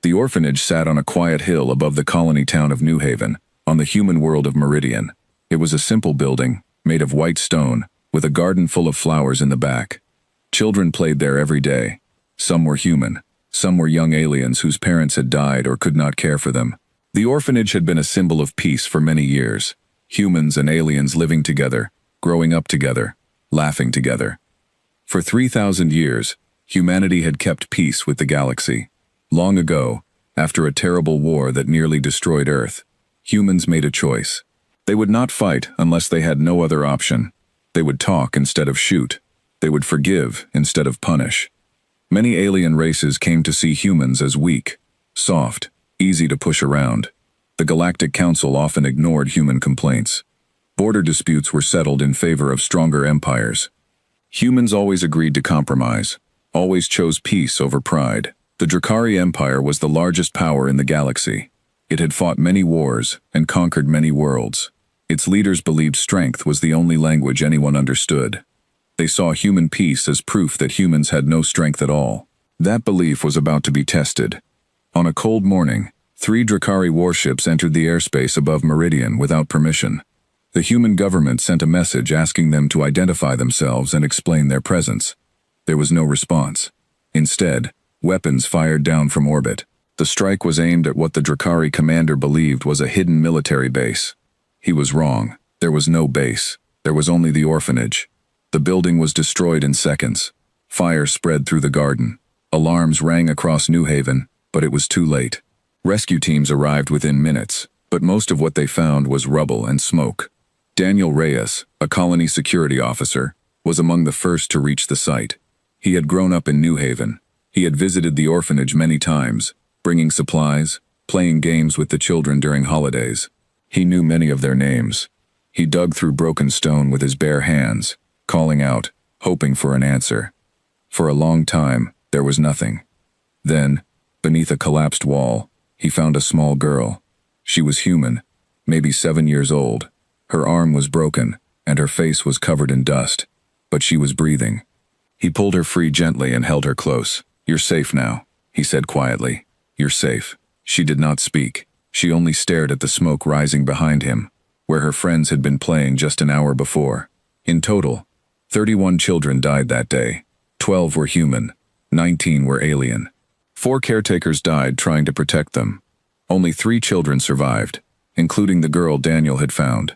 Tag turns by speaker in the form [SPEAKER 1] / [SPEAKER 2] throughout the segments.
[SPEAKER 1] The orphanage sat on a quiet hill above the colony town of New Haven, on the human world of Meridian. It was a simple building, made of white stone, with a garden full of flowers in the back. Children played there every day. Some were human. Some were young aliens whose parents had died or could not care for them. The orphanage had been a symbol of peace for many years. Humans and aliens living together, growing up together, laughing together. For 3,000 years, humanity had kept peace with the galaxy. Long ago, after a terrible war that nearly destroyed Earth, humans made a choice. They would not fight unless they had no other option. They would talk instead of shoot. They would forgive instead of punish. Many alien races came to see humans as weak, soft, easy to push around. The Galactic Council often ignored human complaints. Border disputes were settled in favor of stronger empires. Humans always agreed to compromise, always chose peace over pride. The Drakari Empire was the largest power in the galaxy. It had fought many wars and conquered many worlds. Its leaders believed strength was the only language anyone understood. They saw human peace as proof that humans had no strength at all. That belief was about to be tested. On a cold morning, 3 Drakari warships entered the airspace above Meridian without permission. The human government sent a message asking them to identify themselves and explain their presence. There was no response. Instead, weapons fired down from orbit. The strike was aimed at what the Drakari commander believed was a hidden military base. He was wrong. There was no base. There was only the orphanage. The building was destroyed in seconds. Fire spread through the garden. Alarms rang across New Haven, but it was too late. Rescue teams arrived within minutes, but most of what they found was rubble and smoke. Daniel Reyes, a colony security officer, was among the first to reach the site. He had grown up in New Haven. He had visited the orphanage many times, bringing supplies, playing games with the children during holidays. He knew many of their names. He dug through broken stone with his bare hands, calling out, hoping for an answer. For a long time, there was nothing. Then, beneath a collapsed wall, he found a small girl. She was human, maybe 7 years old. Her arm was broken, and her face was covered in dust, but she was breathing. He pulled her free gently and held her close. "You're safe now," he said quietly. "You're safe." She did not speak. She only stared at the smoke rising behind him, where her friends had been playing just an hour before. In total, 31 children died that day. 12 were human, 19 were alien. 4 caretakers died trying to protect them. Only 3 children survived, including the girl Daniel had found.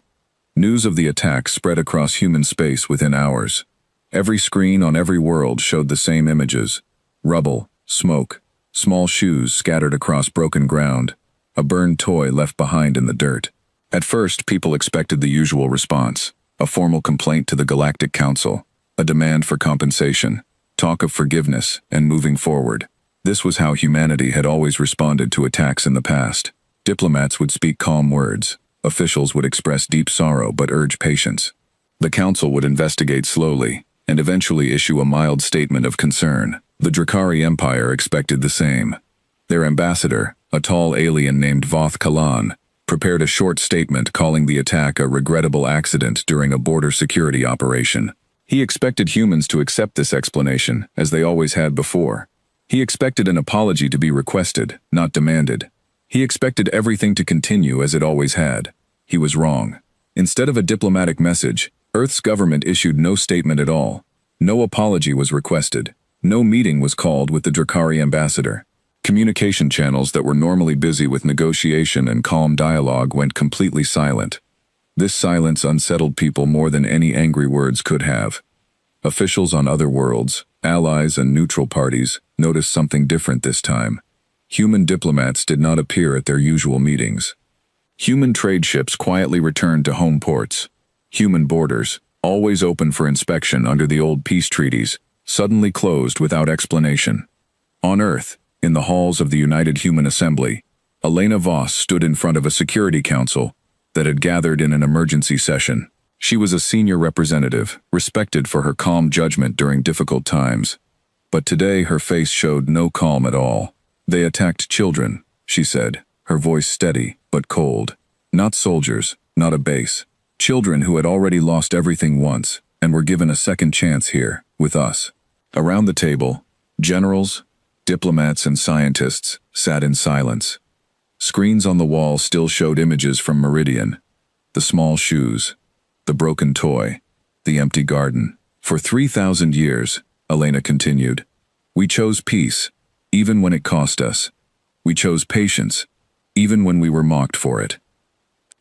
[SPEAKER 1] News of the attack spread across human space within hours. Every screen on every world showed the same images: rubble, smoke, small shoes scattered across broken ground, a burned toy left behind in the dirt. At first, people expected the usual response: a formal complaint to the Galactic Council, a demand for compensation, talk of forgiveness, and moving forward. This was how humanity had always responded to attacks in the past. Diplomats would speak calm words. Officials would express deep sorrow but urge patience. The council would investigate slowly and eventually issue a mild statement of concern. The Drakari Empire expected the same. Their ambassador, a tall alien named Voth Kalan, prepared a short statement calling the attack a regrettable accident during a border security operation. He expected humans to accept this explanation, as they always had before. He expected an apology to be requested, not demanded. He expected everything to continue as it always had. He was wrong. Instead of a diplomatic message, Earth's government issued no statement at all. No apology was requested. No meeting was called with the Drakari ambassador. Communication channels that were normally busy with negotiation and calm dialogue went completely silent. This silence unsettled people more than any angry words could have. Officials on other worlds, allies and neutral parties, noticed something different this time. Human diplomats did not appear at their usual meetings. Human trade ships quietly returned to home ports. Human borders, always open for inspection under the old peace treaties, suddenly closed without explanation. On Earth, in the halls of the United Human Assembly, Elena Voss stood in front of a security council that had gathered in an emergency session. She was a senior representative, respected for her calm judgment during difficult times. But today her face showed no calm at all. "They attacked children," she said, her voice steady but cold. "Not soldiers, not a base. Children who had already lost everything once and were given a second chance here, with us." Around the table, generals, diplomats and scientists, sat in silence. Screens on the wall still showed images from Meridian. The small shoes, the broken toy, the empty garden. For 3,000 years, Elena continued, we chose peace, even when it cost us. We chose patience, even when we were mocked for it.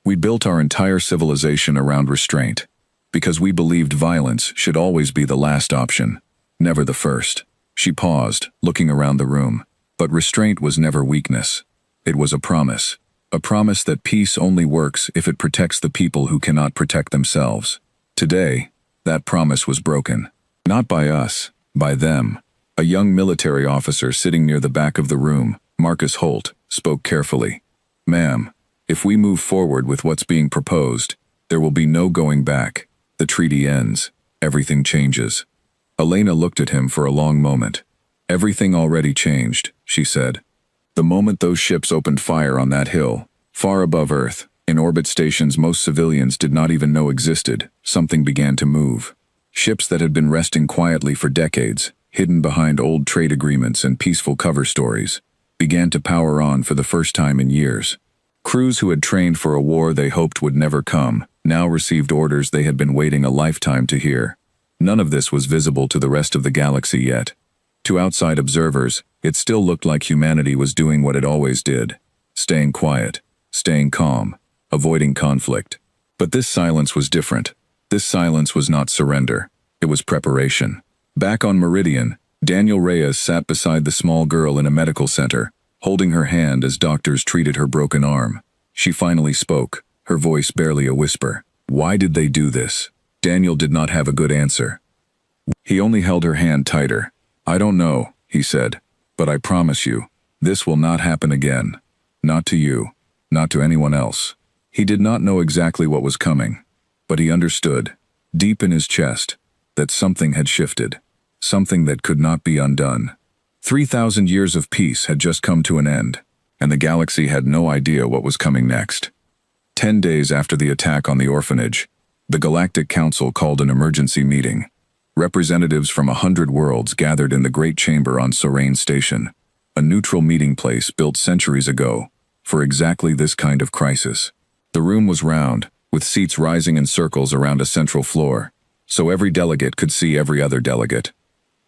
[SPEAKER 1] We built our entire civilization around restraint, because we believed violence should always be the last option, never the first. She paused, looking around the room. But restraint was never weakness. It was a promise that peace only works if it protects the people who cannot protect themselves. Today, that promise was broken. Not by us, by them. A young military officer sitting near the back of the room, Marcus Holt, spoke carefully. Ma'am, if we move forward with what's being proposed, there will be no going back. The treaty ends. Everything changes. Elena looked at him for a long moment. Everything already changed, she said. The moment those ships opened fire on that hill, far above Earth, in orbit stations most civilians did not even know existed, something began to move. Ships that had been resting quietly for decades, hidden behind old trade agreements and peaceful cover stories, began to power on for the first time in years. Crews who had trained for a war they hoped would never come, now received orders they had been waiting a lifetime to hear. None of this was visible to the rest of the galaxy yet. To outside observers, it still looked like humanity was doing what it always did, staying quiet, staying calm, avoiding conflict. But this silence was different. This silence was not surrender. It was preparation. Back on Meridian, Daniel Reyes sat beside the small girl in a medical center, holding her hand as doctors treated her broken arm. She finally spoke, her voice barely a whisper. Why did they do this? Daniel did not have a good answer. He only held her hand tighter. I don't know, he said, but I promise you, this will not happen again. Not to you, not to anyone else. He did not know exactly what was coming, but he understood, deep in his chest, that something had shifted, something that could not be undone. 3,000 years of peace had just come to an end, and the galaxy had no idea what was coming next. 10 days after the attack on the Orphanage, the Galactic Council called an emergency meeting. Representatives from 100 worlds gathered in the Great Chamber on Sorain Station, a neutral meeting place built centuries ago for exactly this kind of crisis. The room was round, with seats rising in circles around a central floor, so every delegate could see every other delegate.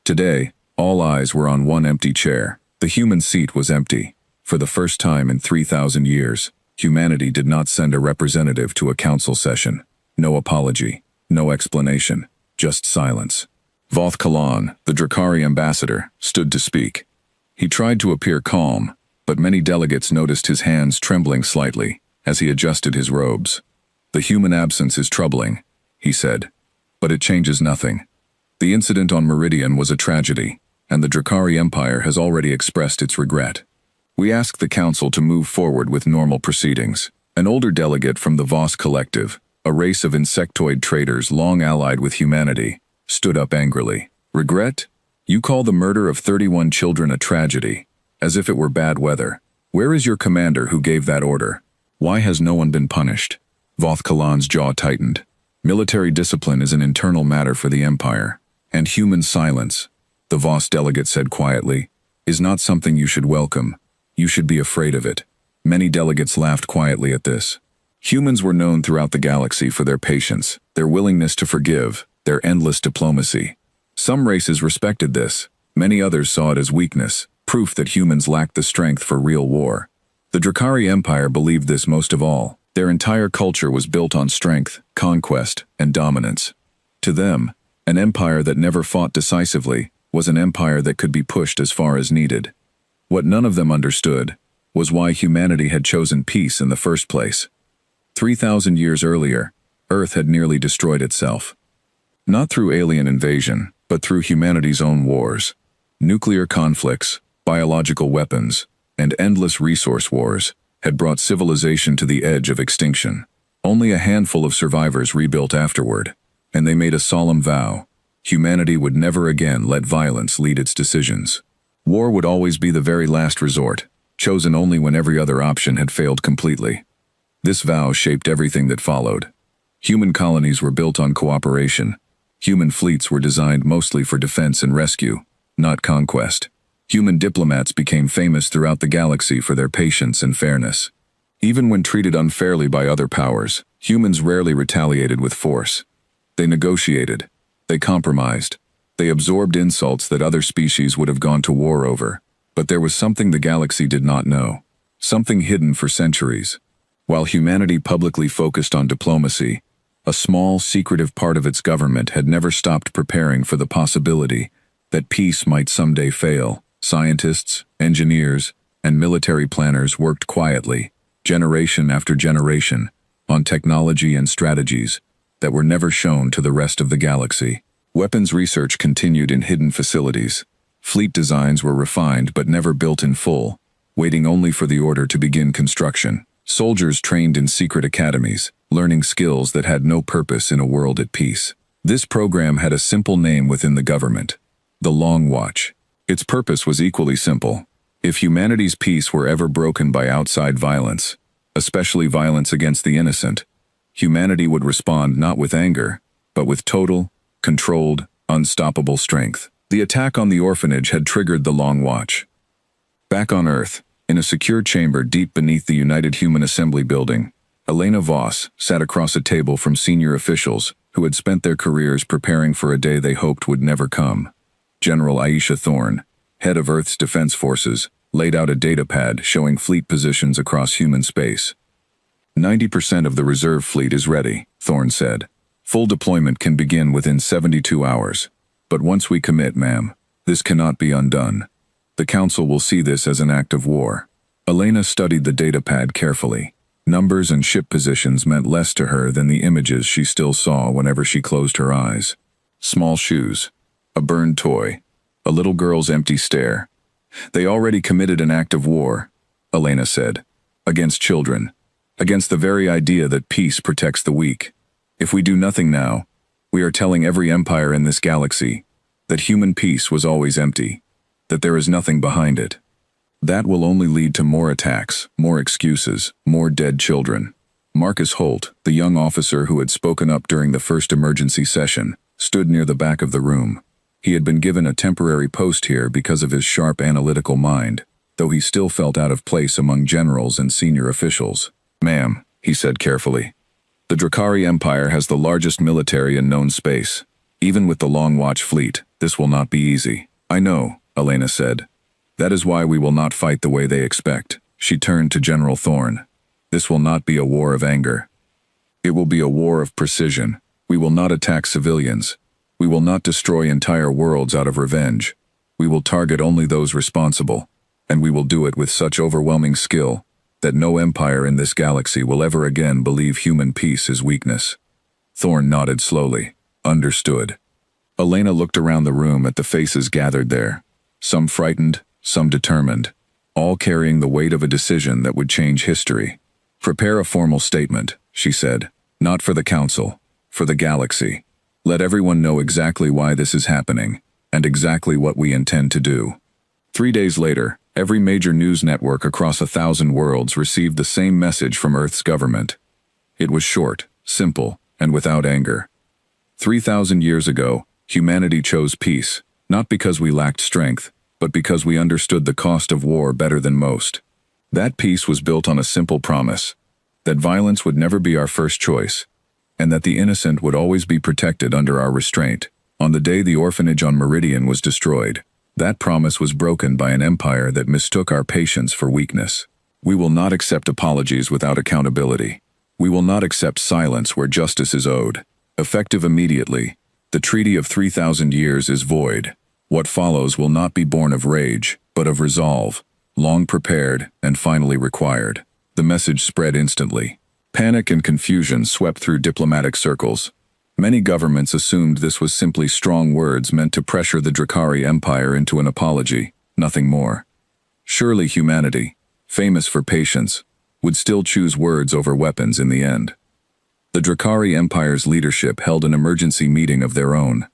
[SPEAKER 1] Today, all eyes were on one empty chair. The human seat was empty. For the first time in 3,000 years, humanity did not send a representative to a council session. No apology, no explanation. Just silence. Voth Kalan, the Drakari ambassador, stood to speak. He tried to appear calm, but many delegates noticed his hands trembling slightly as he adjusted his robes. The human absence is troubling, he said, but it changes nothing. The incident on Meridian was a tragedy, and the Drakari Empire has already expressed its regret. We ask the Council to move forward with normal proceedings. An older delegate from the Voss Collective, a race of insectoid traders long allied with humanity, stood up angrily. Regret? You call the murder of 31 children a tragedy, as if it were bad weather. Where is your commander who gave that order? Why has no one been punished? Voth Kalan's jaw tightened. Military discipline is an internal matter for the Empire, and human silence, the Voss delegate said quietly, is not something you should welcome. You should be afraid of it. Many delegates laughed quietly at this. Humans were known throughout the galaxy for their patience, their willingness to forgive, their endless diplomacy. Some races respected this, many others saw it as weakness, proof that humans lacked the strength for real war. The Drakari Empire believed this most of all. Their entire culture was built on strength, conquest, and dominance. To them, an empire that never fought decisively was an empire that could be pushed as far as needed. What none of them understood was why humanity had chosen peace in the first place. 3,000 years earlier, Earth had nearly destroyed itself. Not through alien invasion, but through humanity's own wars. Nuclear conflicts, biological weapons, and endless resource wars had brought civilization to the edge of extinction. Only a handful of survivors rebuilt afterward, and they made a solemn vow. Humanity would never again let violence lead its decisions. War would always be the very last resort, chosen only when every other option had failed completely. This vow shaped everything that followed. Human colonies were built on cooperation. Human fleets were designed mostly for defense and rescue, not conquest. Human diplomats became famous throughout the galaxy for their patience and fairness. Even when treated unfairly by other powers, humans rarely retaliated with force. They negotiated. They compromised. They absorbed insults that other species would have gone to war over. But there was something the galaxy did not know. Something hidden for centuries. While humanity publicly focused on diplomacy, a small, secretive part of its government had never stopped preparing for the possibility that peace might someday fail. Scientists, engineers, and military planners worked quietly, generation after generation, on technology and strategies that were never shown to the rest of the galaxy. Weapons research continued in hidden facilities. Fleet designs were refined but never built in full, waiting only for the order to begin construction. Soldiers trained in secret academies, learning skills that had no purpose in a world at peace. This program had a simple name within the government: the Long Watch. Its purpose was equally simple. If humanity's peace were ever broken by outside violence, especially violence against the innocent, humanity would respond not with anger, but with total, controlled, unstoppable strength. The attack on the orphanage had triggered the Long Watch. Back on Earth, in a secure chamber deep beneath the United Human Assembly building, Elena Voss sat across a table from senior officials who had spent their careers preparing for a day they hoped would never come. General Aisha Thorne, head of Earth's defense forces, laid out a datapad showing fleet positions across human space. 90% of the reserve fleet is ready, Thorne said. Full deployment can begin within 72 hours. But once we commit, ma'am, this cannot be undone. The Council will see this as an act of war. Elena studied the datapad carefully. Numbers and ship positions meant less to her than the images she still saw whenever she closed her eyes. Small shoes, a burned toy, a little girl's empty stare. They already committed an act of war, Elena said, against children, against the very idea that peace protects the weak. If we do nothing now, we are telling every empire in this galaxy that human peace was always empty, that there is nothing behind it. That will only lead to more attacks, more excuses, more dead children. Marcus Holt, the young officer who had spoken up during the first emergency session, stood near the back of the room. He had been given a temporary post here because of his sharp analytical mind, though he still felt out of place among generals and senior officials. "Ma'am," he said carefully, "the Drakari Empire has the largest military in known space. Even with the Long Watch fleet, this will not be easy." "I know," Elena said. "That is why we will not fight the way they expect." She turned to General Thorne. "This will not be a war of anger. It will be a war of precision. We will not attack civilians. We will not destroy entire worlds out of revenge. We will target only those responsible, and we will do it with such overwhelming skill that no empire in this galaxy will ever again believe human peace is weakness." Thorne nodded slowly. "Understood." Elena looked around the room at the faces gathered there, some frightened, some determined, all carrying the weight of a decision that would change history. "Prepare a formal statement," she said, "not for the Council, for the galaxy. Let everyone know exactly why this is happening, and exactly what we intend to do." 3 days later, every major news network across 1,000 worlds received the same message from Earth's government. It was short, simple, and without anger. 3,000 years ago, humanity chose peace, not because we lacked strength, but because we understood the cost of war better than most. That peace was built on a simple promise: that violence would never be our first choice, and that the innocent would always be protected under our restraint. On the day the orphanage on Meridian was destroyed, that promise was broken by an empire that mistook our patience for weakness. We will not accept apologies without accountability. We will not accept silence where justice is owed. Effective immediately, the Treaty of 3,000 years is void. What follows will not be born of rage, but of resolve, long prepared and finally required. The message spread instantly. Panic and confusion swept through diplomatic circles. Many governments assumed this was simply strong words meant to pressure the Drakari Empire into an apology, nothing more. Surely humanity, famous for patience, would still choose words over weapons in the end. The Drakari Empire's leadership held an emergency meeting of their own.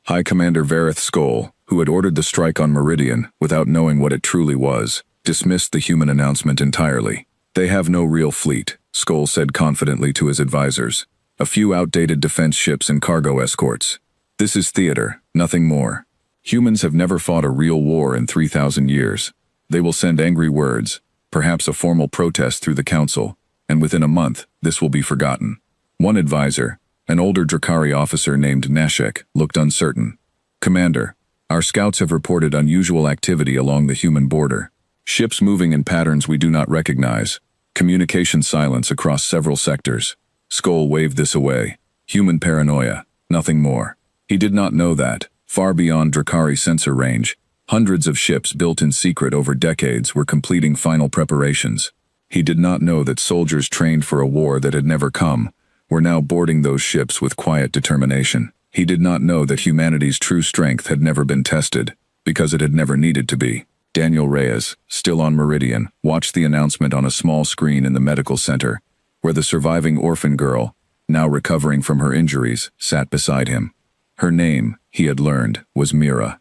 [SPEAKER 1] High Commander Vareth Skoll, who had ordered the strike on Meridian without knowing what it truly was, dismissed the human announcement entirely. "They have no real fleet," Skoll said confidently to his advisors. "A few outdated defense ships and cargo escorts. This is theater, nothing more. Humans have never fought a real war in 3,000 years. They will send angry words, perhaps a formal protest through the council, and within a month, this will be forgotten. One advisor, an older Drakari officer named Nashek, looked uncertain. Commander, our scouts have reported unusual activity along the human border. Ships moving in patterns we do not recognize. Communication silence across several sectors. Skoll waved this away. Human paranoia, nothing more. He did not know that, far beyond Drakari sensor range, hundreds of ships built in secret over decades were completing final preparations. He did not know that soldiers trained for a war that had never come were now boarding those ships with quiet determination. He did not know that humanity's true strength had never been tested, because it had never needed to be. Daniel Reyes, still on Meridian, watched the announcement on a small screen in the medical center, where the surviving orphan girl, now recovering from her injuries, sat beside him. Her name, he had learned, was Mira.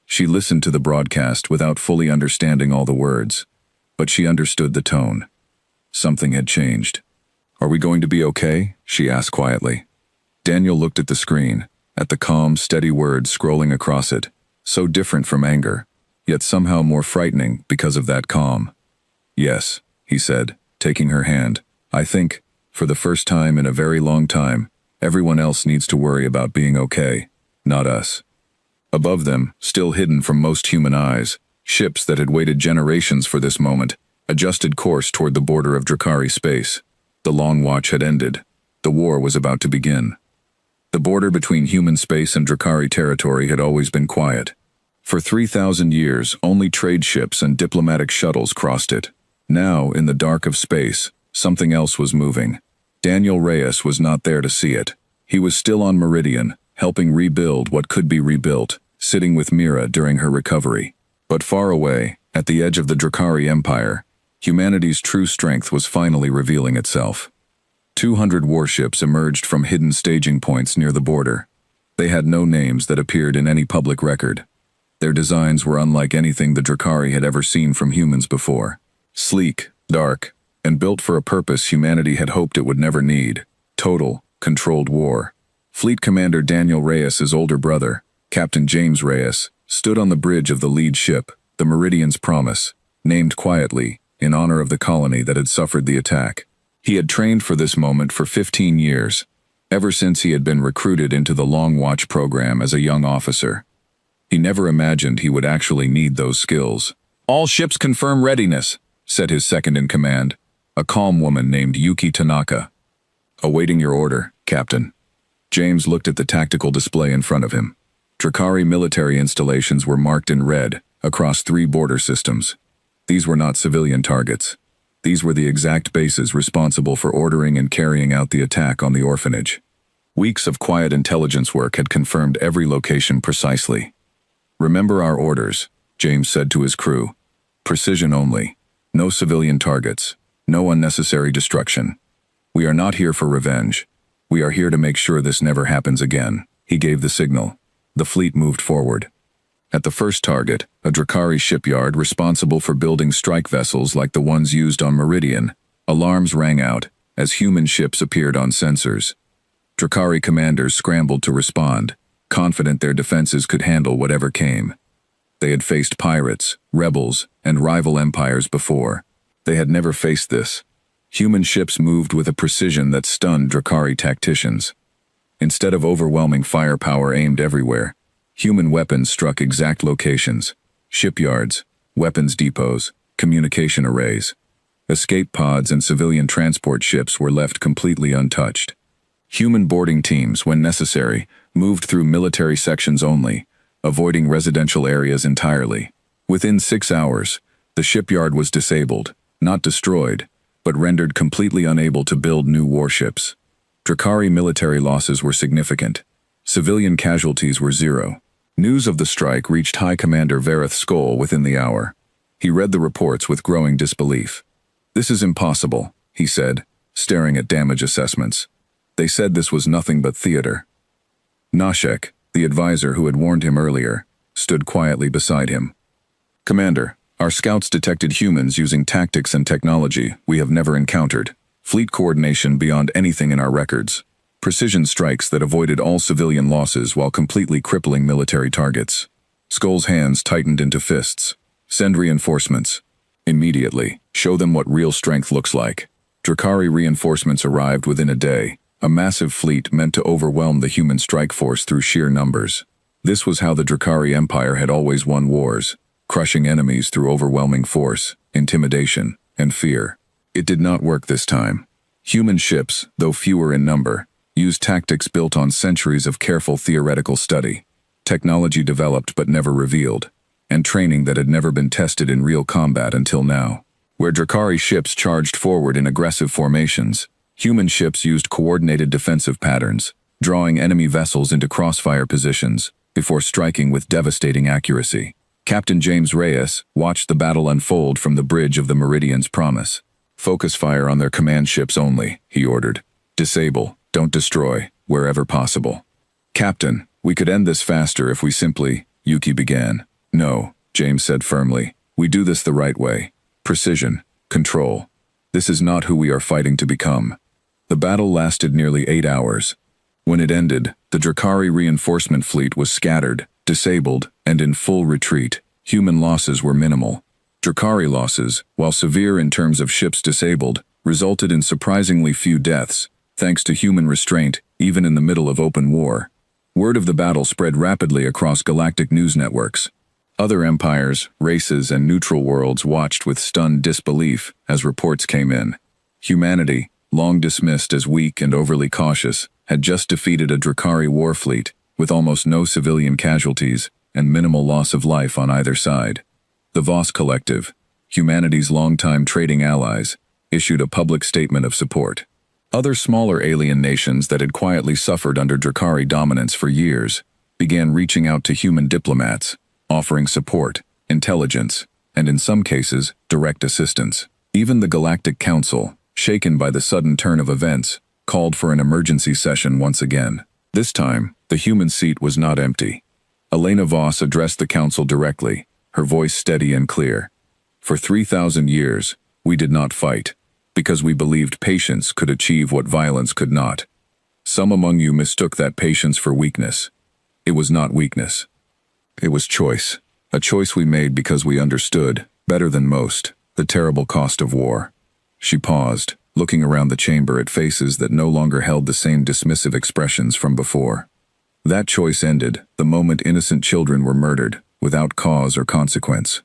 [SPEAKER 1] She listened to the broadcast without fully understanding all the words, but she understood the tone. Something had changed. "Are we going to be okay?" she asked quietly. Daniel looked at the screen, at the calm, steady words scrolling across it, so different from anger, yet somehow more frightening because of that calm. "Yes," he said, taking her hand. "I think, for the first time in a very long time, everyone else needs to worry about being okay, not us." Above them, still hidden from most human eyes, ships that had waited generations for this moment adjusted course toward the border of Drakari space. The long watch had ended. The war was about to begin. The border between human space and Drakari territory had always been quiet. For 3,000 years, only trade ships and diplomatic shuttles crossed it. Now, in the dark of space, something else was moving. Daniel Reyes was not there to see it. He was still on Meridian, helping rebuild what could be rebuilt, sitting with Mira during her recovery. But far away, at the edge of the Drakari Empire, humanity's true strength was finally revealing itself. 200 warships emerged from hidden staging points near the border. They had no names that appeared in any public record. Their designs were unlike anything the Drakari had ever seen from humans before. Sleek, dark, and built for a purpose humanity had hoped it would never need: total, controlled war. Fleet Commander Daniel Reyes' older brother, Captain James Reyes, stood on the bridge of the lead ship, the Meridian's Promise, named quietly, in honor of the colony that had suffered the attack. He had trained for this moment for 15 years, ever since he had been recruited into the Long Watch program as a young officer. He never imagined he would actually need those skills. "All ships confirm readiness," said his second-in-command, a calm woman named Yuki Tanaka. "Awaiting your order, Captain." James looked at the tactical display in front of him. Drakari military installations were marked in red across 3 border systems. These were not civilian targets. These were the exact bases responsible for ordering and carrying out the attack on the orphanage. Weeks of quiet intelligence work had confirmed every location precisely. "Remember our orders," James said to his crew. "Precision only. No civilian targets. No unnecessary destruction. We are not here for revenge. We are here to make sure this never happens again." He gave the signal. The fleet moved forward. At the first target, a Drakari shipyard responsible for building strike vessels like the ones used on Meridian, alarms rang out as human ships appeared on sensors. Drakari commanders scrambled to respond, confident their defenses could handle whatever came. They had faced pirates, rebels, and rival empires before. They had never faced this. Human ships moved with a precision that stunned Drakari tacticians. Instead of overwhelming firepower aimed everywhere, human weapons struck exact locations: shipyards, weapons depots, communication arrays. Escape pods and civilian transport ships were left completely untouched. Human boarding teams, when necessary, moved through military sections only, avoiding residential areas entirely. Within 6 hours, the shipyard was disabled, not destroyed, but rendered completely unable to build new warships. Drakari military losses were significant. Civilian casualties were 0. News of the strike reached High Commander Vareth Skoll within the hour. He read the reports with growing disbelief. "This is impossible," he said, staring at damage assessments. "They said this was nothing but theater." Nashek, the advisor who had warned him earlier, stood quietly beside him. "Commander, our scouts detected humans using tactics and technology we have never encountered. Fleet coordination beyond anything in our records. Precision strikes that avoided all civilian losses while completely crippling military targets." Skull's hands tightened into fists. Send reinforcements. Immediately. Show them what real strength looks like. Drakari reinforcements arrived within a day, a massive fleet meant to overwhelm the human strike force through sheer numbers. This was how the Drakari Empire had always won wars, crushing enemies through overwhelming force, intimidation, and fear. It did not work this time. Human ships, though fewer in number, used tactics built on centuries of careful theoretical study, technology developed but never revealed, and training that had never been tested in real combat until now. Where Drakari ships charged forward in aggressive formations, human ships used coordinated defensive patterns, drawing enemy vessels into crossfire positions before striking with devastating accuracy. Captain James Reyes watched the battle unfold from the bridge of the Meridian's Promise. Focus fire on their command ships only, he ordered. Disable, don't destroy, wherever possible. Captain, we could end this faster if we simply, Yuki began. No, James said firmly. We do this the right way. Precision, control. This is not who we are fighting to become. The battle lasted nearly 8 hours. When it ended, the Drakari reinforcement fleet was scattered, disabled, and in full retreat. Human losses were minimal. Drakari losses, while severe in terms of ships disabled, resulted in surprisingly few deaths, thanks to human restraint, even in the middle of open war. Word of the battle spread rapidly across galactic news networks. Other empires, races, and neutral worlds watched with stunned disbelief as reports came in. Humanity, long dismissed as weak and overly cautious, had just defeated a Drakari war fleet, with almost no civilian casualties and minimal loss of life on either side. The Voss Collective, humanity's longtime trading allies, issued a public statement of support. Other smaller alien nations that had quietly suffered under Drakari dominance for years began reaching out to human diplomats, offering support, intelligence, and in some cases, direct assistance. Even the Galactic Council, shaken by the sudden turn of events, called for an emergency session once again. This time, the human seat was not empty. Elena Voss addressed the council directly, her voice steady and clear. For 3,000 years, we did not fight, because we believed patience could achieve what violence could not. Some among you mistook that patience for weakness. It was not weakness. It was choice. A choice we made because we understood, better than most, the terrible cost of war. She paused, looking around the chamber at faces that no longer held the same dismissive expressions from before. That choice ended the moment innocent children were murdered, without cause or consequence.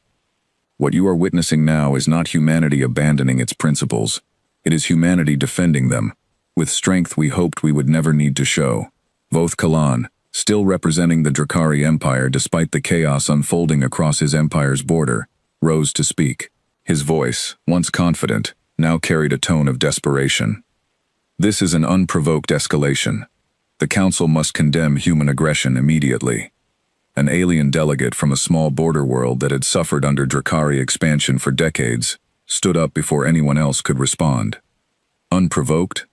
[SPEAKER 1] What you are witnessing now is not humanity abandoning its principles. It is humanity defending them, with strength we hoped we would never need to show. Voth Kalan, still representing the Drakari Empire despite the chaos unfolding across his empire's border, rose to speak. His voice, once confident, now carried a tone of desperation. This is an unprovoked escalation. The Council must condemn human aggression immediately. An alien delegate from a small border world that had suffered under Drakari expansion for decades stood up before anyone else could respond. Unprovoked?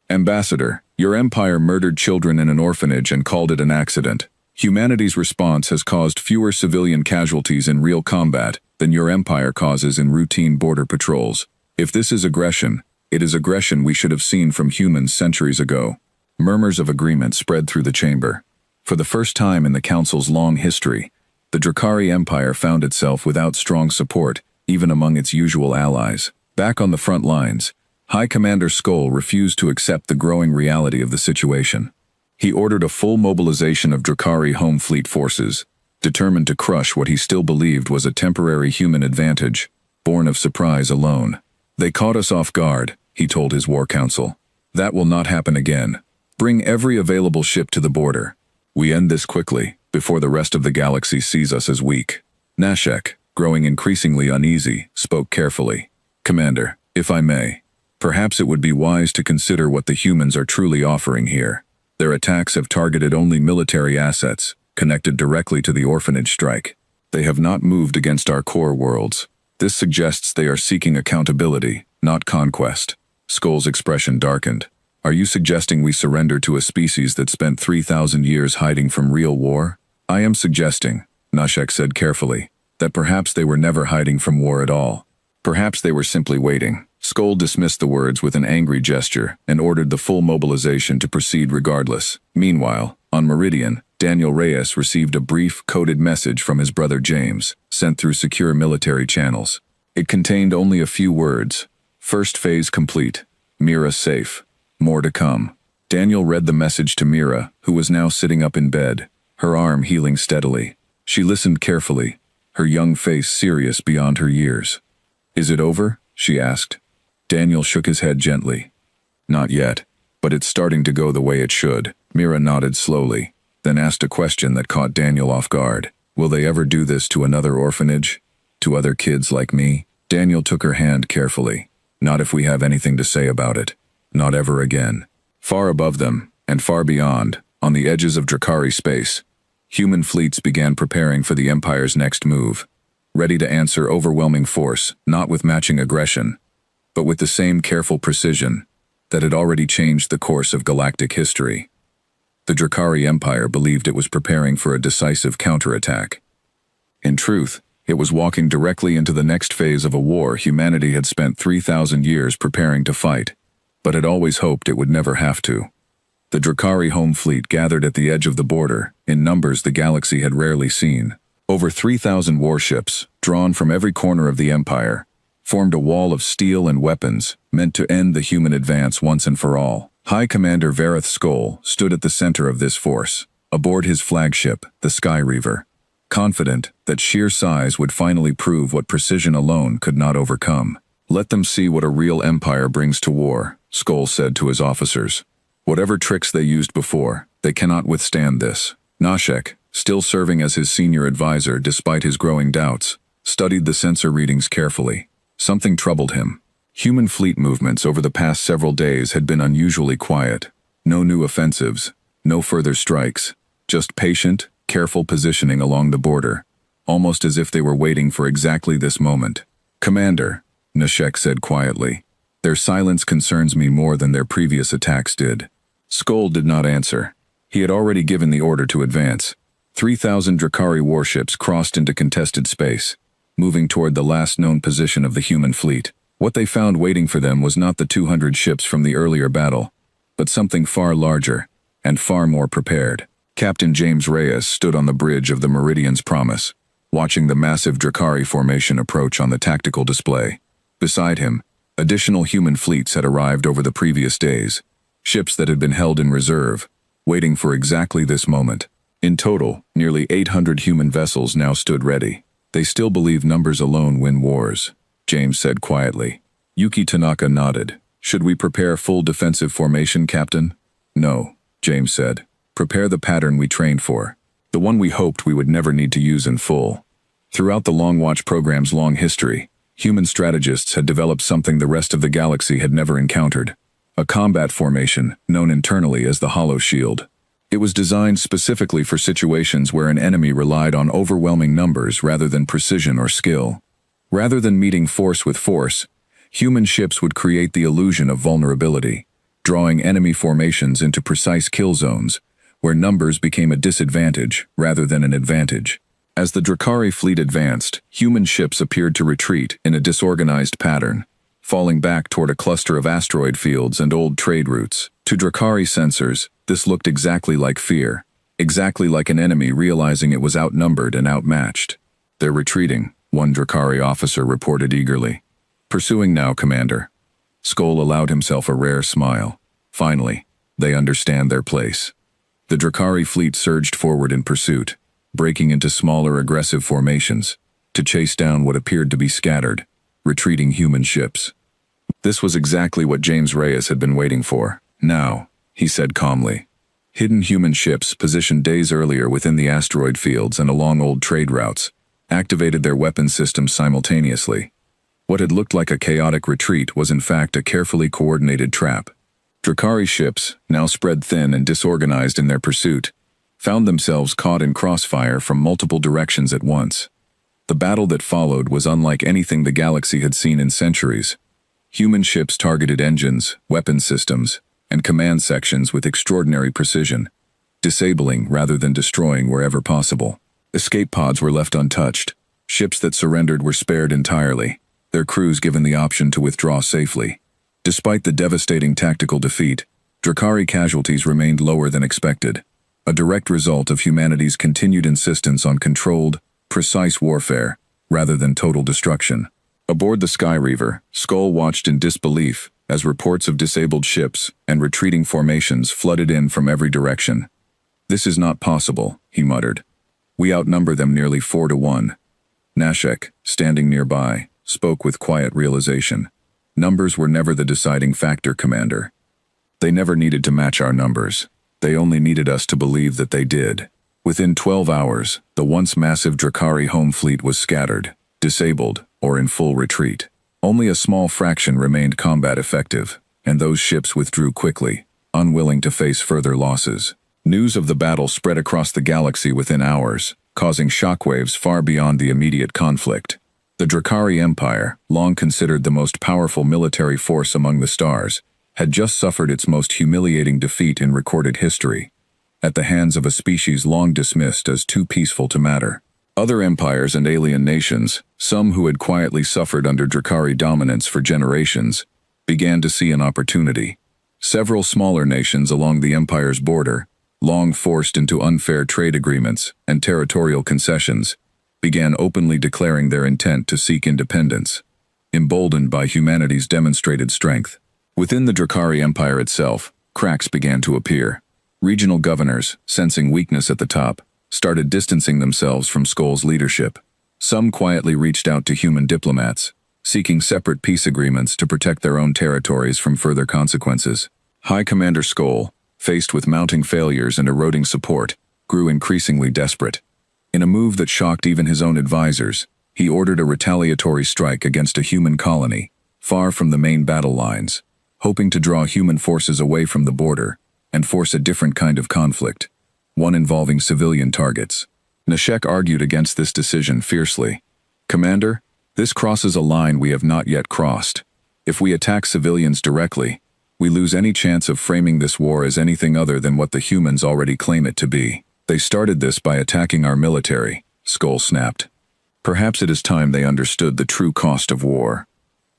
[SPEAKER 1] Ambassador, your empire murdered children in an orphanage and called it an accident. Humanity's response has caused fewer civilian casualties in real combat than your empire causes in routine border patrols. If this is aggression, it is aggression we should have seen from humans centuries ago. Murmurs of agreement spread through the chamber. For the first time in the Council's long history, the Drakari Empire found itself without strong support, even among its usual allies. Back on the front lines, High Commander Skoll refused to accept the growing reality of the situation. He ordered a full mobilization of Drakari home fleet forces, determined to crush what he still believed was a temporary human advantage, born of surprise alone. They caught us off guard, he told his war council. That will not happen again. Bring every available ship to the border. We end this quickly, before the rest of the galaxy sees us as weak. Nashek, growing increasingly uneasy, spoke carefully. Commander, if I may, perhaps it would be wise to consider what the humans are truly offering here. Their attacks have targeted only military assets, connected directly to the orphanage strike. They have not moved against our core worlds. This suggests they are seeking accountability, not conquest. Skoll's expression darkened. Are you suggesting we surrender to a species that spent 3,000 years hiding from real war? I am suggesting, Nashek said carefully, that perhaps they were never hiding from war at all. Perhaps they were simply waiting. Skoll dismissed the words with an angry gesture and ordered the full mobilization to proceed regardless. Meanwhile, on Meridian, Daniel Reyes received a brief, coded message from his brother James, sent through secure military channels. It contained only a few words. First phase complete. Mira safe. More to come. Daniel read the message to Mira, who was now sitting up in bed, her arm healing steadily. She listened carefully, her young face serious beyond her years. "Is it over?" she asked. Daniel shook his head gently. "Not yet, but it's starting to go the way it should." Mira nodded slowly, then asked a question that caught Daniel off guard. "Will they ever do this to another orphanage? To other kids like me?" Daniel took her hand carefully. "Not if we have anything to say about it. Not ever again." Far above them, and far beyond, on the edges of Drakari space, human fleets began preparing for the Empire's next move, ready to answer overwhelming force, not with matching aggression, but with the same careful precision that had already changed the course of galactic history. The Drakari Empire believed it was preparing for a decisive counterattack. In truth, it was walking directly into the next phase of a war humanity had spent 3,000 years preparing to fight, but had always hoped it would never have to. The Drakari home fleet gathered at the edge of the border, in numbers the galaxy had rarely seen. Over 3,000 warships, drawn from every corner of the Empire, formed a wall of steel and weapons meant to end the human advance once and for all. High Commander Vareth Skoll stood at the center of this force, aboard his flagship, the Sky Reaver, confident that sheer size would finally prove what precision alone could not overcome. "Let them see what a real empire brings to war," Skoll said to his officers. "Whatever tricks they used before, they cannot withstand this." Nashek, still serving as his senior advisor despite his growing doubts, studied the sensor readings carefully. Something troubled him. Human fleet movements over the past several days had been unusually quiet. No new offensives, no further strikes, just patient, careful positioning along the border, almost as if they were waiting for exactly this moment. "Commander," Nashek said quietly, "their silence concerns me more than their previous attacks did." Skoll did not answer. He had already given the order to advance. 3,000 Drakari warships crossed into contested space, moving toward the last known position of the human fleet. What they found waiting for them was not the 200 ships from the earlier battle, but something far larger and far more prepared. Captain James Reyes stood on the bridge of the Meridian's Promise, watching the massive Drakari formation approach on the tactical display. Beside him, additional human fleets had arrived over the previous days, ships that had been held in reserve, waiting for exactly this moment. In total, nearly 800 human vessels now stood ready. "They still believe numbers alone win wars," James said quietly. Yuki Tanaka nodded. "Should we prepare full defensive formation, Captain?" "No," James said. "Prepare the pattern we trained for, the one we hoped we would never need to use in full." Throughout the Long Watch program's long history, human strategists had developed something the rest of the galaxy had never encountered: a combat formation known internally as the Hollow Shield. It was designed specifically for situations where an enemy relied on overwhelming numbers rather than precision or skill. Rather than meeting force with force, human ships would create the illusion of vulnerability, drawing enemy formations into precise kill zones, where numbers became a disadvantage rather than an advantage. As the Drakari fleet advanced, human ships appeared to retreat in a disorganized pattern, falling back toward a cluster of asteroid fields and old trade routes. To Drakari sensors, this looked exactly like fear, exactly like an enemy realizing it was outnumbered and outmatched. "They're retreating," one Drakari officer reported eagerly. "Pursuing now, Commander." Skoll allowed himself a rare smile. Finally, they understand their place. The Drakari fleet surged forward in pursuit, breaking into smaller aggressive formations, to chase down what appeared to be scattered, retreating human ships. This was exactly what James Reyes had been waiting for. "Now," he said calmly. Hidden human ships positioned days earlier within the asteroid fields and along old trade routes activated their weapon systems simultaneously. What had looked like a chaotic retreat was in fact a carefully coordinated trap. Drakari ships, now spread thin and disorganized in their pursuit, found themselves caught in crossfire from multiple directions at once. The battle that followed was unlike anything the galaxy had seen in centuries. Human ships targeted engines, weapon systems, and command sections with extraordinary precision, disabling rather than destroying wherever possible. Escape pods were left untouched. Ships that surrendered were spared entirely, their crews given the option to withdraw safely. Despite the devastating tactical defeat, Drakari casualties remained lower than expected. a direct result of humanity's continued insistence on controlled, precise warfare, rather than total destruction. Aboard the Sky Reaver, Skull watched in disbelief as reports of disabled ships and retreating formations flooded in from every direction. "This is not possible," he muttered. "We outnumber them nearly 4-1. Nashek, standing nearby, spoke with quiet realization. "Numbers were never the deciding factor, Commander. They never needed to match our numbers. They only needed us to believe that they did." Within 12 hours, the once massive Drakari home fleet was scattered, disabled, or in full retreat. Only a small fraction remained combat effective, and those ships withdrew quickly, unwilling to face further losses. News of the battle spread across the galaxy within hours, causing shockwaves far beyond the immediate conflict. The Drakari Empire, long considered the most powerful military force among the stars, had just suffered its most humiliating defeat in recorded history, at the hands of a species long dismissed as too peaceful to matter. Other empires and alien nations, some who had quietly suffered under Drakari dominance for generations, began to see an opportunity. Several smaller nations along the Empire's border, long forced into unfair trade agreements and territorial concessions, began openly declaring their intent to seek independence, emboldened by humanity's demonstrated strength. Within the Drakari Empire itself, cracks began to appear. Regional governors, sensing weakness at the top, started distancing themselves from Skull's leadership. Some quietly reached out to human diplomats, seeking separate peace agreements to protect their own territories from further consequences. High Commander Skull, faced with mounting failures and eroding support, grew increasingly desperate. In a move that shocked even his own advisors, he ordered a retaliatory strike against a human colony, far from the main battle lines, hoping to draw human forces away from the border and force a different kind of conflict, one involving civilian targets. Nashek argued against this decision fiercely. "Commander, this crosses a line we have not yet crossed. If we attack civilians directly, we lose any chance of framing this war as anything other than what the humans already claim it to be. They started this by attacking our military," Skull snapped. Perhaps it is time they understood the true cost of war.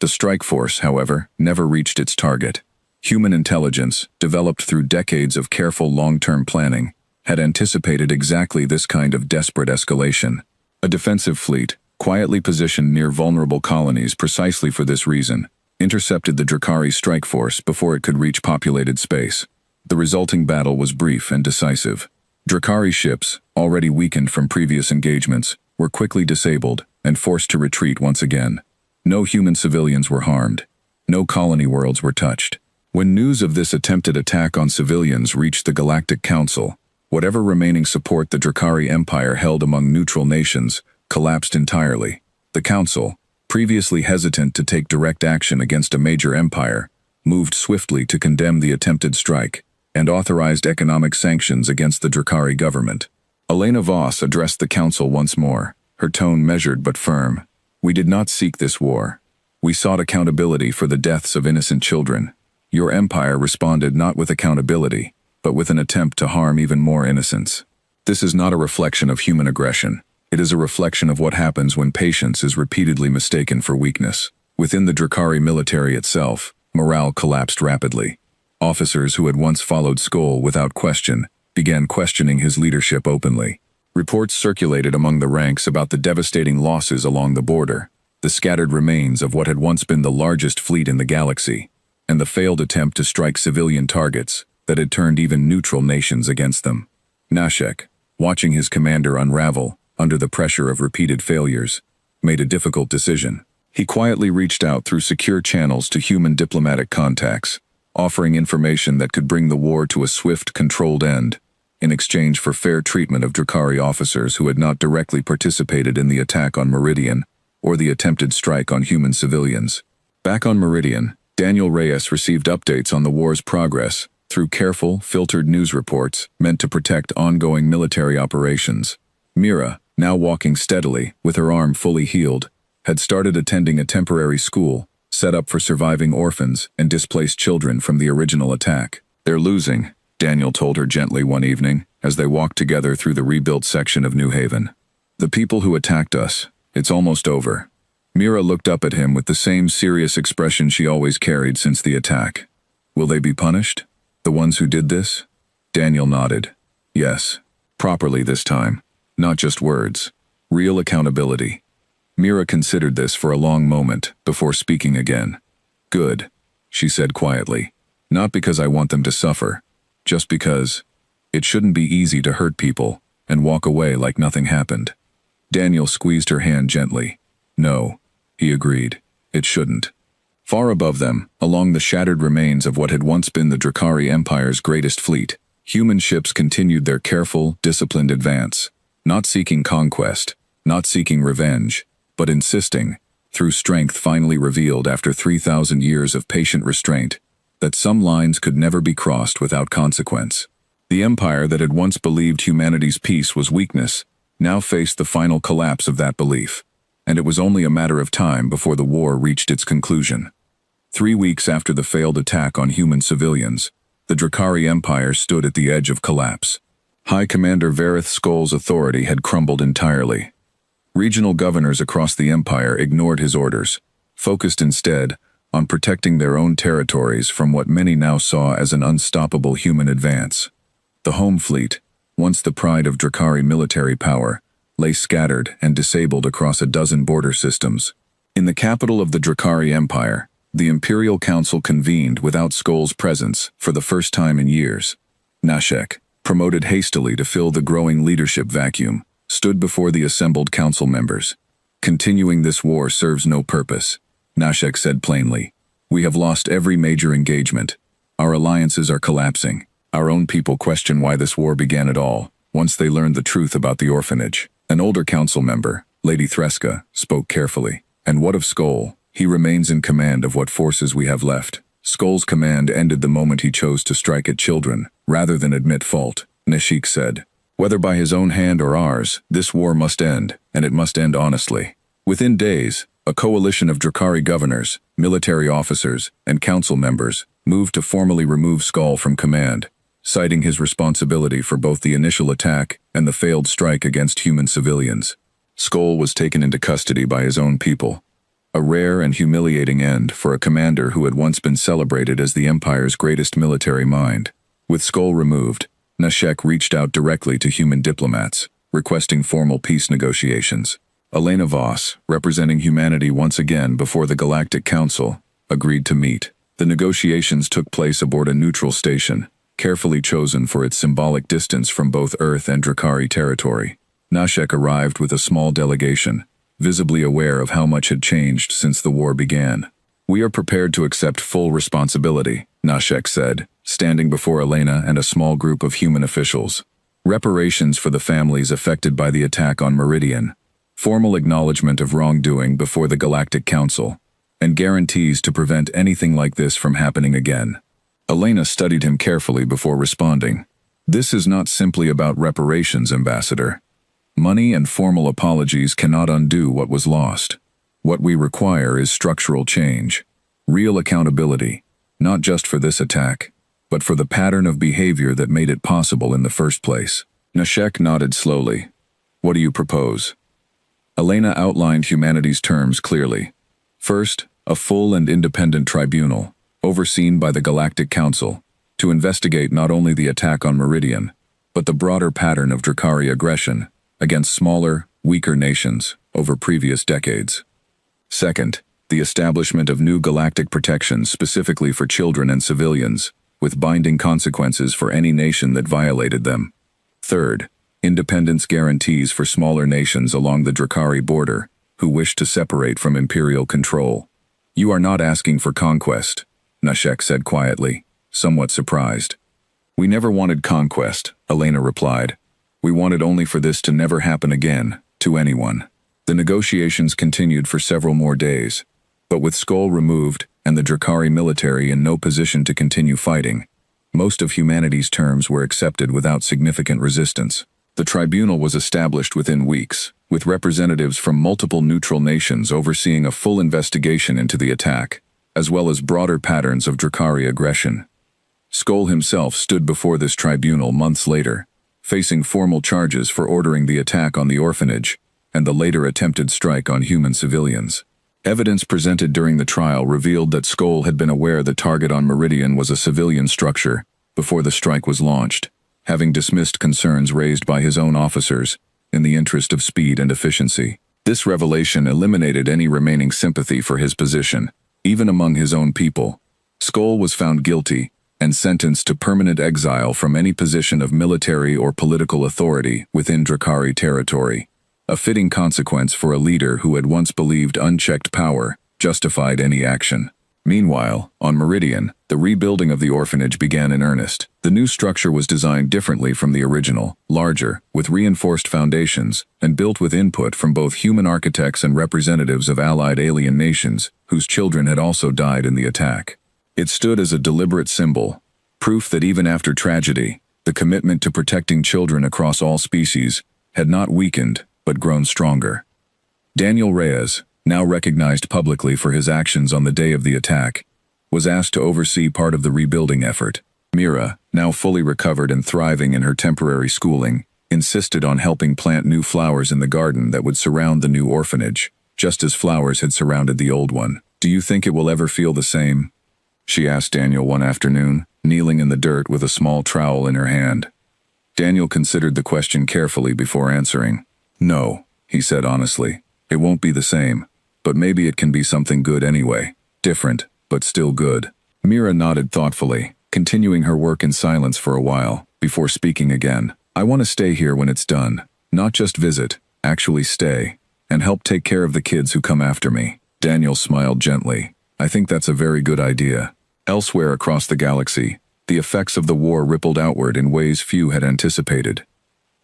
[SPEAKER 1] The strike force, however, never reached its target. Human intelligence, developed through decades of careful long-term planning, had anticipated exactly this kind of desperate escalation. A defensive fleet, quietly positioned near vulnerable colonies precisely for this reason, intercepted the Drakari strike force before it could reach populated space. The resulting battle was brief and decisive. Drakari ships, already weakened from previous engagements, were quickly disabled and forced to retreat once again. No human civilians were harmed. No colony worlds were touched. When news of this attempted attack on civilians reached the Galactic Council, whatever remaining support the Drakari Empire held among neutral nations collapsed entirely. The Council, previously hesitant to take direct action against a major empire, moved swiftly to condemn the attempted strike and authorized economic sanctions against the Drakari government. Elena Voss addressed the Council once more, her tone measured but firm. "We did not seek this war. We sought accountability for the deaths of innocent children. Your empire responded not with accountability, but with an attempt to harm even more innocents. This is not a reflection of human aggression. It is a reflection of what happens when patience is repeatedly mistaken for weakness." Within the Drakari military itself, morale collapsed rapidly. Officers who had once followed Skull without question began questioning his leadership openly. Reports circulated among the ranks about the devastating losses along the border, the scattered remains of what had once been the largest fleet in the galaxy, and the failed attempt to strike civilian targets that had turned even neutral nations against them. Nashek, watching his commander unravel under the pressure of repeated failures, made a difficult decision. He quietly reached out through secure channels to human diplomatic contacts, offering information that could bring the war to a swift, controlled end, in exchange for fair treatment of Drakari officers who had not directly participated in the attack on Meridian or the attempted strike on human civilians. Back on Meridian, Daniel Reyes received updates on the war's progress through careful, filtered news reports meant to protect ongoing military operations. Mira, now walking steadily, with her arm fully healed, had started attending a temporary school set up for surviving orphans and displaced children from the original attack. "They're losing," Daniel told her gently one evening as they walked together through the rebuilt section of New Haven. "The people who attacked us, it's almost over." Mira looked up at him with the same serious expression she always carried since the attack. "Will they be punished? The ones who did this?" Daniel nodded. Yes. Properly this time. Not just words. Real accountability. Mira considered this for a long moment before speaking again. Good, she said quietly. Not because I want them to suffer. Just because it shouldn't be easy to hurt people and walk away like nothing happened. Daniel squeezed her hand gently. No, he agreed. It shouldn't. Far above them, along the shattered remains of what had once been the Drakari Empire's greatest fleet, human ships continued their careful, disciplined advance, not seeking conquest, not seeking revenge, but insisting, through strength finally revealed after 3,000 years of patient restraint, that some lines could never be crossed without consequence. The empire that had once believed humanity's peace was weakness now faced the final collapse of that belief, and it was only a matter of time before the war reached its conclusion. 3 weeks after the failed attack on human civilians, the Drakari Empire stood at the edge of collapse. High Commander Vareth Skoll's authority had crumbled entirely. Regional governors across the empire ignored his orders, focused instead on protecting their own territories from what many now saw as an unstoppable human advance. The home fleet, once the pride of Drakari military power, lay scattered and disabled across a dozen border systems. In the capital of the Drakari Empire, the Imperial Council convened without Skoll's presence for the first time in years. Nashek, promoted hastily to fill the growing leadership vacuum, stood before the assembled council members. Continuing this war serves no purpose, Nashek said plainly. We have lost every major engagement. Our alliances are collapsing. Our own people question why this war began at all, once they learned the truth about the orphanage. An older council member, Lady Threska, spoke carefully. And what of Skoll? He remains in command of what forces we have left. Skoll's command ended the moment he chose to strike at children, rather than admit fault, Nashik said. Whether by his own hand or ours, this war must end, and it must end honestly. Within days, a coalition of Drakari governors, military officers, and council members moved to formally remove Skoll from command, citing his responsibility for both the initial attack and the failed strike against human civilians. Skoll was taken into custody by his own people. A rare and humiliating end for a commander who had once been celebrated as the Empire's greatest military mind. With Skoll removed, Nashek reached out directly to human diplomats, requesting formal peace negotiations. Elena Voss, representing humanity once again before the Galactic Council, agreed to meet. The negotiations took place aboard a neutral station, carefully chosen for its symbolic distance from both Earth and Drakari territory. Nashek arrived with a small delegation, visibly aware of how much had changed since the war began. We are prepared to accept full responsibility, Nashek said, standing before Elena and a small group of human officials. Reparations for the families affected by the attack on Meridian, formal acknowledgement of wrongdoing before the Galactic Council, and guarantees to prevent anything like this from happening again. Elena studied him carefully before responding. This is not simply about reparations, Ambassador. Money and formal apologies cannot undo what was lost. What we require is structural change, real accountability, not just for this attack, but for the pattern of behavior that made it possible in the first place. Nashek nodded slowly. What do you propose? Elena outlined humanity's terms clearly. First, a full and independent tribunal, overseen by the Galactic Council, to investigate not only the attack on Meridian, but the broader pattern of Drakari aggression against smaller, weaker nations over previous decades. Second, the establishment of new galactic protections specifically for children and civilians, with binding consequences for any nation that violated them. Third, independence guarantees for smaller nations along the Drakari border who wish to separate from imperial control. You are not asking for conquest, Nashek said quietly, somewhat surprised. We never wanted conquest, Elena replied. We wanted only for this to never happen again, to anyone. The negotiations continued for several more days, but with Skoll removed and the Drakari military in no position to continue fighting, most of humanity's terms were accepted without significant resistance. The tribunal was established within weeks, with representatives from multiple neutral nations overseeing a full investigation into the attack, as well as broader patterns of Drakari aggression. Skoll himself stood before this tribunal months later, facing formal charges for ordering the attack on the orphanage and the later attempted strike on human civilians. Evidence presented during the trial revealed that Skoll had been aware the target on Meridian was a civilian structure before the strike was launched, having dismissed concerns raised by his own officers in the interest of speed and efficiency. This revelation eliminated any remaining sympathy for his position, even among his own people. Skoll was found guilty and sentenced to permanent exile from any position of military or political authority within Drakari territory, a fitting consequence for a leader who had once believed unchecked power justified any action. Meanwhile, on Meridian, the rebuilding of the orphanage began in earnest. The new structure was designed differently from the original, larger, with reinforced foundations, and built with input from both human architects and representatives of allied alien nations, whose children had also died in the attack. It stood as a deliberate symbol, proof that even after tragedy, the commitment to protecting children across all species had not weakened but grown stronger. Daniel Reyes, now recognized publicly for his actions on the day of the attack, was asked to oversee part of the rebuilding effort. Mira, now fully recovered and thriving in her temporary schooling, insisted on helping plant new flowers in the garden that would surround the new orphanage, just as flowers had surrounded the old one. "Do you think it will ever feel the same?" she asked Daniel one afternoon, kneeling in the dirt with a small trowel in her hand. Daniel considered the question carefully before answering. "No," he said honestly. "It won't be the same, but maybe it can be something good anyway. Different, but still good." Mira nodded thoughtfully, continuing her work in silence for a while, before speaking again. "I want to stay here when it's done. Not just visit, actually stay, and help take care of the kids who come after me." Daniel smiled gently. "I think that's a very good idea." Elsewhere across the galaxy, the effects of the war rippled outward in ways few had anticipated.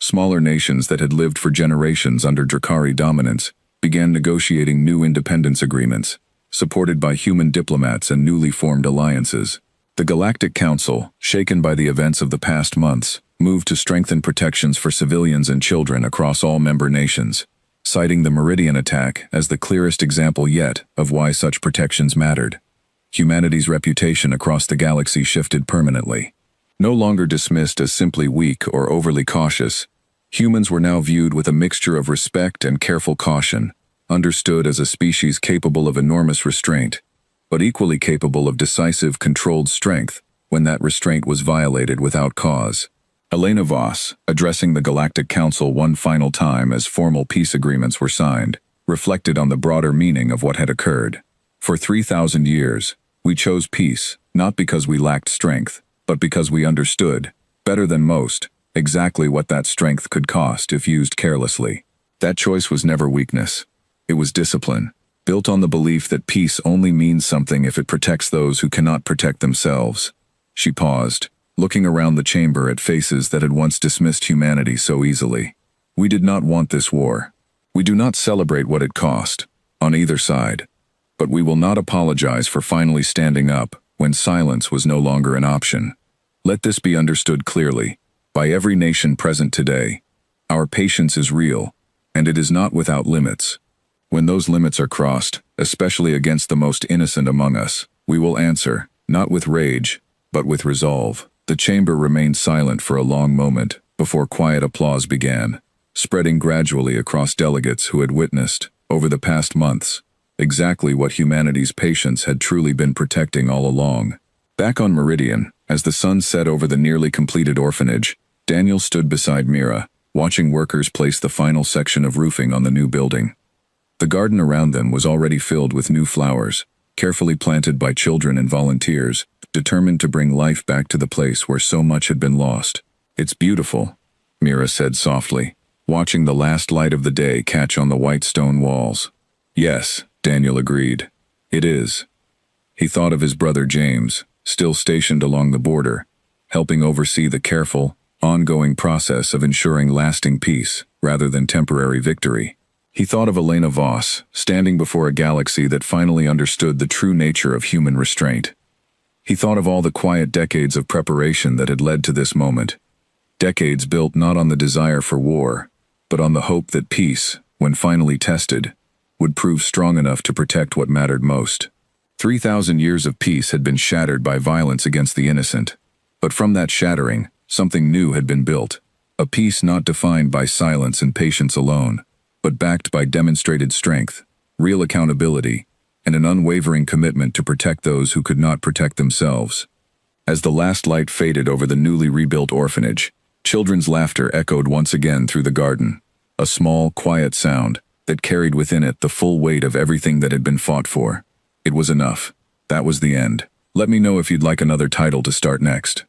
[SPEAKER 1] Smaller nations that had lived for generations under Drakari dominance began negotiating new independence agreements, supported by human diplomats and newly formed alliances. The Galactic Council, shaken by the events of the past months, moved to strengthen protections for civilians and children across all member nations, citing the Meridian attack as the clearest example yet of why such protections mattered. Humanity's reputation across the galaxy shifted permanently. No longer dismissed as simply weak or overly cautious, humans were now viewed with a mixture of respect and careful caution, understood as a species capable of enormous restraint, but equally capable of decisive, controlled strength when that restraint was violated without cause. Elena Voss, addressing the Galactic Council one final time as formal peace agreements were signed, reflected on the broader meaning of what had occurred. For 3,000 years, we chose peace, not because we lacked strength, but because we understood, better than most, exactly what that strength could cost if used carelessly. That choice was never weakness. It was discipline, built on the belief that peace only means something if it protects those who cannot protect themselves. She paused, looking around the chamber at faces that had once dismissed humanity so easily. "We did not want this war. We do not celebrate what it cost, on either side. But we will not apologize for finally standing up when silence was no longer an option. Let this be understood clearly, by every nation present today. Our patience is real, and it is not without limits. When those limits are crossed, especially against the most innocent among us, we will answer, not with rage, but with resolve." The chamber remained silent for a long moment before quiet applause began, spreading gradually across delegates who had witnessed, over the past months, exactly what humanity's patience had truly been protecting all along. Back on Meridian, as the sun set over the nearly completed orphanage, Daniel stood beside Mira, watching workers place the final section of roofing on the new building. The garden around them was already filled with new flowers, carefully planted by children and volunteers, determined to bring life back to the place where so much had been lost. "It's beautiful," Mira said softly, watching the last light of the day catch on the white stone walls. "Yes," Daniel agreed. "It is." He thought of his brother James, still stationed along the border, helping oversee the careful, ongoing process of ensuring lasting peace rather than temporary victory. He thought of Elena Voss, standing before a galaxy that finally understood the true nature of human restraint. He thought of all the quiet decades of preparation that had led to this moment, decades built not on the desire for war, but on the hope that peace, when finally tested, would prove strong enough to protect what mattered most. 3,000 years of peace had been shattered by violence against the innocent, but from that shattering, something new had been built, a peace not defined by silence and patience alone, but backed by demonstrated strength, real accountability, and an unwavering commitment to protect those who could not protect themselves. As the last light faded over the newly rebuilt orphanage, Children's laughter echoed once again through the garden, a small, quiet sound that carried within it the full weight of everything that had been fought for. It was enough. That was the end. Let me know if you'd like another title to start next.